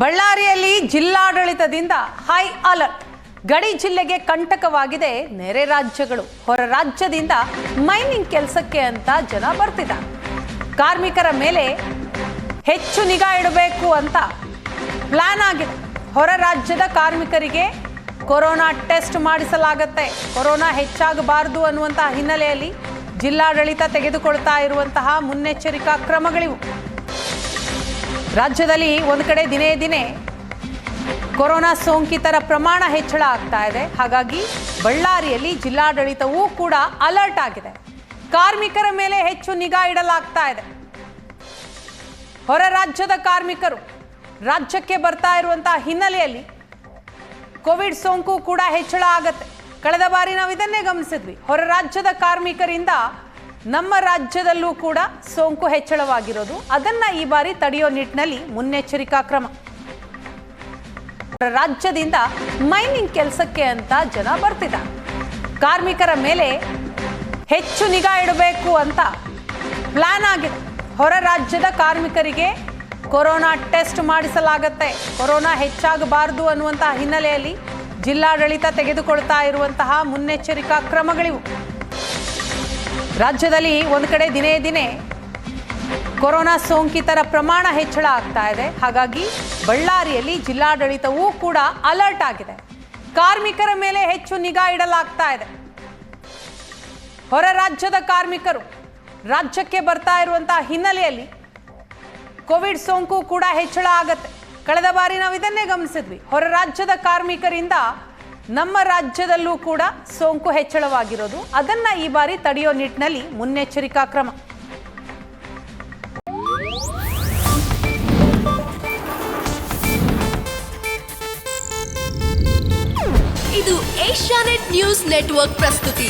ಬಳ್ಳಾರಿಯಲ್ಲಿ ಜಿಲ್ಲಾಡಳಿತದಿಂದ high alert. ಗಡಿ ಜಿಲ್ಲೆಗೆ ಕಂಟಕವಾಗಿದೆ ನೆರೆ ರಾಜ್ಯಗಳು. ಹೊರ ರಾಜ್ಯದಿಂದ ಮೈನಿಂಗ್ ಕೆಲಸಕ್ಕೆ ಅಂತ ಜನ ಬರ್ತಿದ್ದಾರೆ. ಕಾರ್ಮಿಕರ ಮೇಲೆ ಹೆಚ್ಚು ನಿಗಾ ಇಡಬೇಕು ಅಂತ ಪ್ಲಾನ್ ಆಗಿದೆ. ಹೊರ ರಾಜ್ಯದ ಕಾರ್ಮಿಕರಿಗೆ ಕೊರೋನಾ ಟೆಸ್ಟ್ ಮಾಡಿಸಲಾಗುತ್ತೆ. ಕೊರೋನಾ ಹೆಚ್ಚಾಗಬಾರದು ಅನ್ನುವಂಥ ಹಿನ್ನೆಲೆಯಲ್ಲಿ ಜಿಲ್ಲಾಡಳಿತ ತೆಗೆದುಕೊಳ್ತಾ ಇರುವಂತಹ ಮುನ್ನೆಚ್ಚರಿಕಾ ಕ್ರಮಗಳಿವು. ರಾಜ್ಯದಲ್ಲಿ ಒಂದು ಕಡೆ ದಿನೇ ದಿನೇ ಕೊರೋನಾ ಸೋಂಕಿತರ ಪ್ರಮಾಣ ಹೆಚ್ಚಳ ಆಗ್ತಾ ಇದೆ. ಹಾಗಾಗಿ ಬಳ್ಳಾರಿಯಲ್ಲಿ ಜಿಲ್ಲಾಡಳಿತವೂ ಕೂಡ ಅಲರ್ಟ್ ಆಗಿದೆ. ಕಾರ್ಮಿಕರ ಮೇಲೆ ಹೆಚ್ಚು ನಿಗಾ ಇಡಲಾಗ್ತಾ ಇದೆ. ಹೊರ ರಾಜ್ಯದ ಕಾರ್ಮಿಕರು ರಾಜ್ಯಕ್ಕೆ ಬರ್ತಾ ಇರುವಂತಹ ಹಿನ್ನೆಲೆಯಲ್ಲಿ ಕೋವಿಡ್ ಸೋಂಕು ಕೂಡ ಹೆಚ್ಚಳ ಆಗತ್ತೆ. ಕಳೆದ ಬಾರಿ ನಾವು ಇದನ್ನೇ ಗಮನಿಸಿದ್ವಿ. ಹೊರ ರಾಜ್ಯದ ಕಾರ್ಮಿಕರಿಂದ ನಮ್ಮ ರಾಜ್ಯದಲ್ಲೂ ಕೂಡ ಸೋಂಕು ಹೆಚ್ಚಳವಾಗಿರೋದು. ಅದನ್ನ ಈ ಬಾರಿ ತಡೆಯೋ ನಿಟ್ಟಿನಲ್ಲಿ ಮುನ್ನೆಚ್ಚರಿಕಾ ಕ್ರಮ. ರಾಜ್ಯದಿಂದ ಮೈನಿಂಗ್ ಕೆಲಸಕ್ಕೆ ಅಂತ ಜನ ಬರ್ತಿದ್ದಾರೆ. ಕಾರ್ಮಿಕರ ಮೇಲೆ ಹೆಚ್ಚು ನಿಗಾ ಇಡಬೇಕು ಅಂತ ಪ್ಲಾನ್ ಆಗಿದೆ. ಹೊರ ರಾಜ್ಯದ ಕಾರ್ಮಿಕರಿಗೆ ಕೊರೋನಾ ಟೆಸ್ಟ್ ಮಾಡಿಸಲಾಗುತ್ತೆ. ಕೊರೋನಾ ಹೆಚ್ಚಾಗಬಾರದು ಅನ್ನುವಂಥ ಹಿನ್ನೆಲೆಯಲ್ಲಿ ಜಿಲ್ಲಾಡಳಿತ ತೆಗೆದುಕೊಳ್ತಾ ಇರುವಂತಹ ಮುನ್ನೆಚ್ಚರಿಕಾ ಕ್ರಮಗಳಿವು. ರಾಜ್ಯದಲ್ಲಿ ಒಂದು ಕಡೆ ದಿನೇ ದಿನೇ ಕೊರೋನಾ ಸೋಂಕಿತರ ಪ್ರಮಾಣ ಹೆಚ್ಚಳ ಆಗ್ತಾ ಇದೆ. ಹಾಗಾಗಿ ಬಳ್ಳಾರಿಯಲ್ಲಿ ಜಿಲ್ಲಾಡಳಿತವೂ ಕೂಡ ಅಲರ್ಟ್ ಆಗಿದೆ. ಕಾರ್ಮಿಕರ ಮೇಲೆ ಹೆಚ್ಚು ನಿಗಾ ಇಡಲಾಗ್ತಾ ಇದೆ. ಹೊರ ರಾಜ್ಯದ ಕಾರ್ಮಿಕರು ರಾಜ್ಯಕ್ಕೆ ಬರ್ತಾ ಇರುವಂತಹ ಹಿನ್ನೆಲೆಯಲ್ಲಿ ಕೋವಿಡ್ ಸೋಂಕು ಕೂಡ ಹೆಚ್ಚಳ ಆಗತ್ತೆ. ಕಳೆದ ಬಾರಿ ನಾವು ಇದನ್ನೇ ಗಮನಿಸಿದ್ವಿ. ಹೊರ ರಾಜ್ಯದ ಕಾರ್ಮಿಕರಿಂದ ನಮ್ಮ ರಾಜ್ಯದಲ್ಲೂ ಕೂಡ ಸೋಂಕು ಹೆಚ್ಚಳವಾಗಿರೋದು. ಅದನ್ನ ಈ ಬಾರಿ ತಡೆಯೋ ನಿಟ್ಟಿನಲ್ಲಿ ಮುನ್ನೆಚ್ಚರಿಕಾ ಕ್ರಮ. ಇದು ಏಷ್ಯಾನೆಟ್ ನ್ಯೂಸ್ ನೆಟ್ವರ್ಕ್ ಪ್ರಸ್ತುತಿ.